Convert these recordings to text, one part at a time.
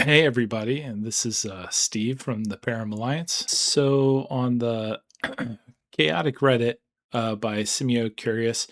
Hey everybody, and this is Steve from the Param Alliance. So on the chaotic Reddit by Simio Curious,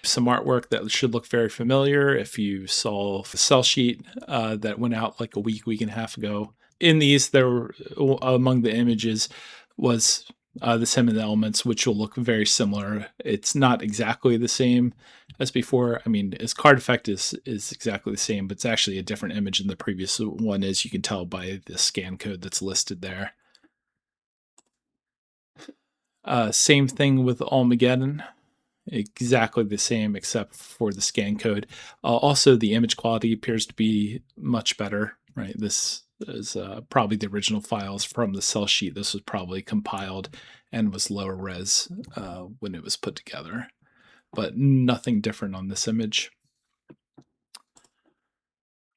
some artwork that should look very familiar if you saw the cell sheet that went out like a week and a half ago. In these, there were among the images was the Seven Elements, which will look very similar. It's not exactly the same as before. I mean, its card effect is exactly the same, but it's actually a different image than the previous one, as you can tell by the scan code that's listed there. Same thing with Armageddon. Exactly the same except for the scan code. Also, the image quality appears to be much better. Right, this is probably the original files from the cell sheet. This was probably compiled and was lower res when it was put together, but nothing different on this image.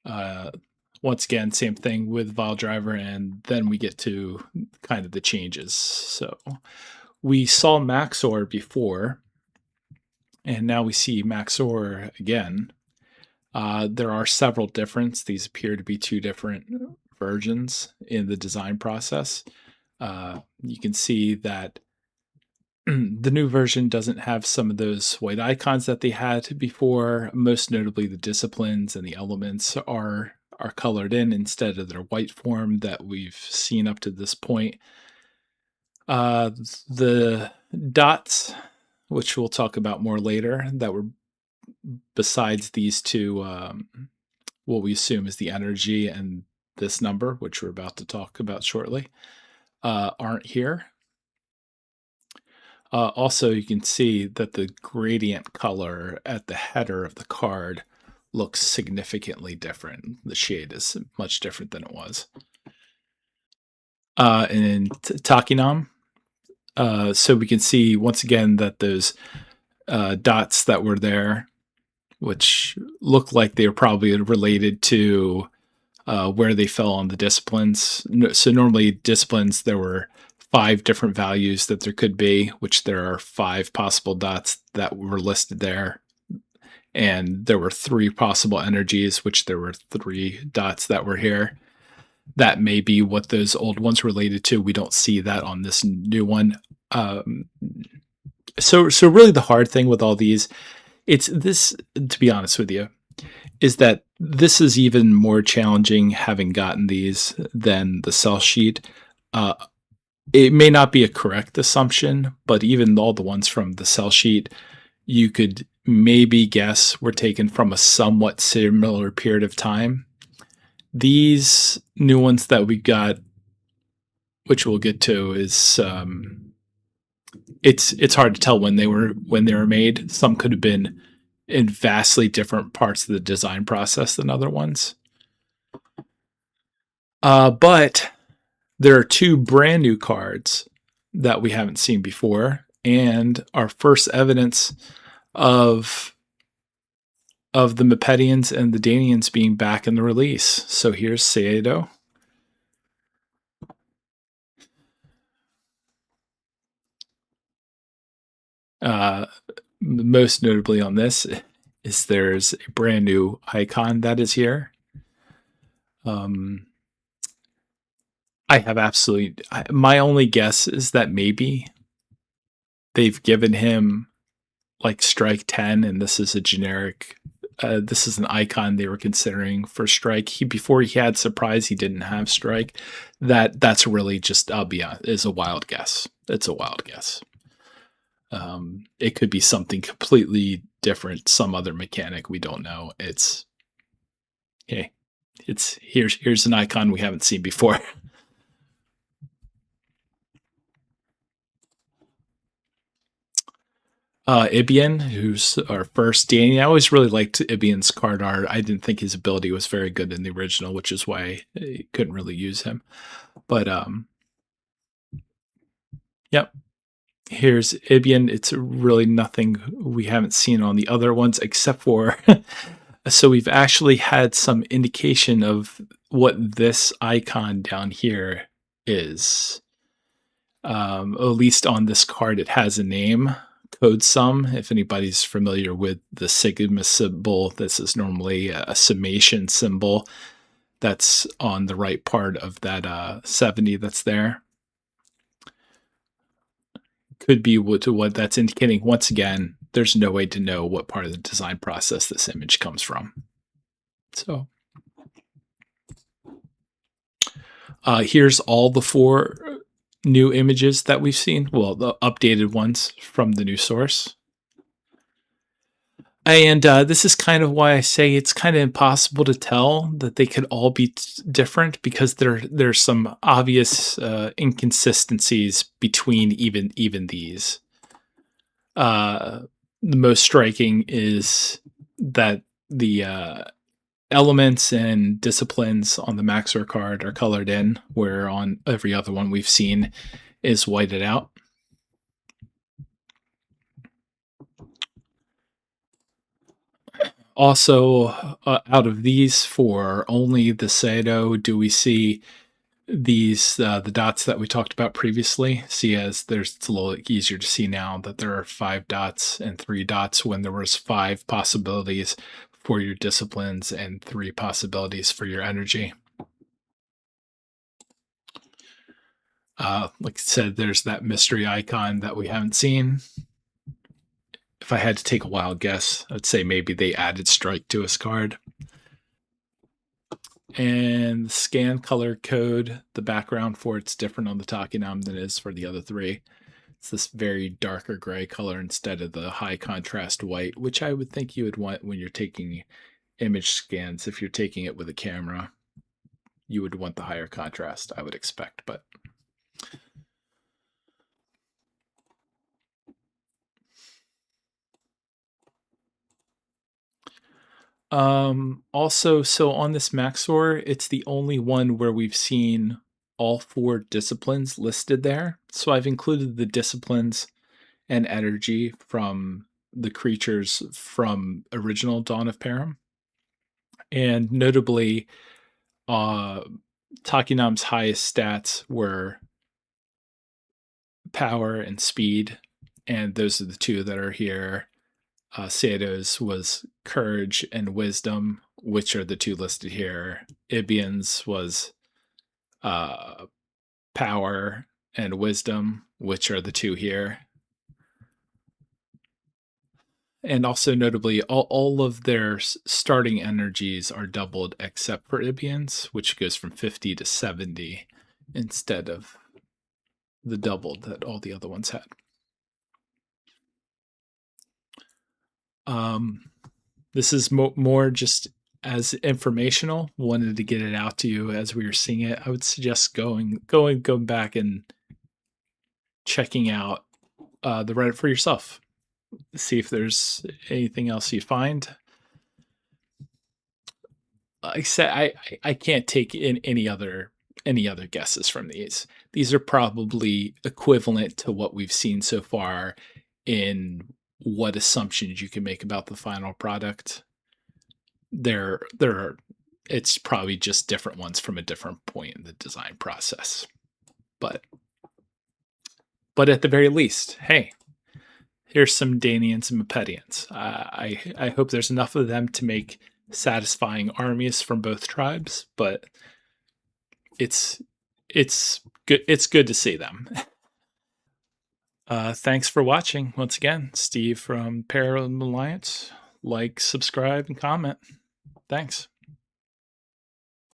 Once again, same thing with Vile Driver, and then we get to kind of the changes. So we saw Maxor before, and now we see Maxor again. There are several differences. These appear to be two different versions in the design process. You can see that the new version doesn't have some of those white icons that they had before. Most notably, the disciplines and the elements are colored in instead of their white form that we've seen up to this point. The dots, which we'll talk about more later, that were besides these two, what we assume is the energy and this number, which we're about to talk about shortly, aren't here. Also, you can see that the gradient color at the header of the card looks significantly different. The shade is much different than it was. And in Takinam, so we can see once again that those dots that were there, which look like they were probably related to where they fell on the disciplines. So normally disciplines, there were 5 different values that there could be, which there are 5 possible dots that were listed there. And there were 3 possible energies, which there were 3 dots that were here. That may be what those old ones related to. We don't see that on this new one. So really the hard thing with all these, it's this, to be honest with you, is that this is even more challenging having gotten these than the cell sheet. It may not be a correct assumption, but even all the ones from the cell sheet, you could maybe guess were taken from a somewhat similar period of time. These new ones that we got, which we'll get to, is it's hard to tell when they were made. Some could have been in vastly different parts of the design process than other ones. But there are 2 brand new cards that we haven't seen before, and our first evidence of the Mepedians and the Danians being back in the release. So here's Saedo. Most notably on this is there's a brand new icon that is here. I have absolutely, my only guess is that maybe they've given him like strike 10 and this is a generic, this is an icon they were considering for strike. Before he had surprise, he didn't have strike. That's really just, I'll be honest, is a wild guess. It's a wild guess. It could be something completely different, some other mechanic we don't know. It's, hey, it's here's an icon we haven't seen before. Ibian, who's our first Danny. I always really liked Ibian's card art. I didn't think his ability was very good in the original, which is why I couldn't really use him. But yep. Here's Ibian. It's really nothing we haven't seen on the other ones except for so we've actually had some indication of what this icon down here is. At least on this card, it has a name. Code sum, if anybody's familiar with the sigma symbol, this is normally a summation symbol. that's on the right part of that 70 that's there. Could be what that's indicating. Once again, there's no way to know what part of the design process this image comes from. So here's all the 4 new images that we've seen. Well, the updated ones from the new source. And this is kind of why I say it's kind of impossible to tell that they could all be different, because there's some obvious inconsistencies between even these. The most striking is that the elements and disciplines on the Maxor card are colored in, where on every other one we've seen is whited out. Also, out of these 4, only the Sado do we see these the dots that we talked about previously. See, as it's a little easier to see now that there are 5 dots and 3 dots when there was 5 possibilities for your disciplines and 3 possibilities for your energy. Like I said, there's that mystery icon that we haven't seen. If I had to take a wild guess, I'd say maybe they added strike to his card. And the scan color code, the background for it's different on the Takinam than it is for the other 3. It's this very darker gray color instead of the high contrast white, which I would think you would want when you're taking image scans. If you're taking it with a camera, you would want the higher contrast, I would expect. But also, so on this Maxor, it's the only one where we've seen all 4 disciplines listed there. So I've included the disciplines and energy from the creatures from original Dawn of Param. And notably, Takinam's highest stats were power and speed, and those are the 2 that are here. Sato's was courage and wisdom, which are the 2 listed here. Ibian's was power and wisdom, which are the 2 here. And also notably, all of their starting energies are doubled except for Ibian's, which goes from 50 to 70 instead of the doubled that all the other ones had. This is more just as informational. Wanted to get it out to you as we were seeing it. I would suggest going back and checking out the Reddit for yourself. See if there's anything else you find. Like I said, I can't take in any other guesses from these. These are probably equivalent to what we've seen so far in what assumptions you can make about the final product. There are, it's probably just different ones from a different point in the design process. But at the very least, hey, here's some Danians and Mepedians. I hope there's enough of them to make satisfying armies from both tribes, but it's good. It's good to see them. Thanks for watching. Once again, Steve from Parallel Alliance. Like, subscribe, and comment. Thanks.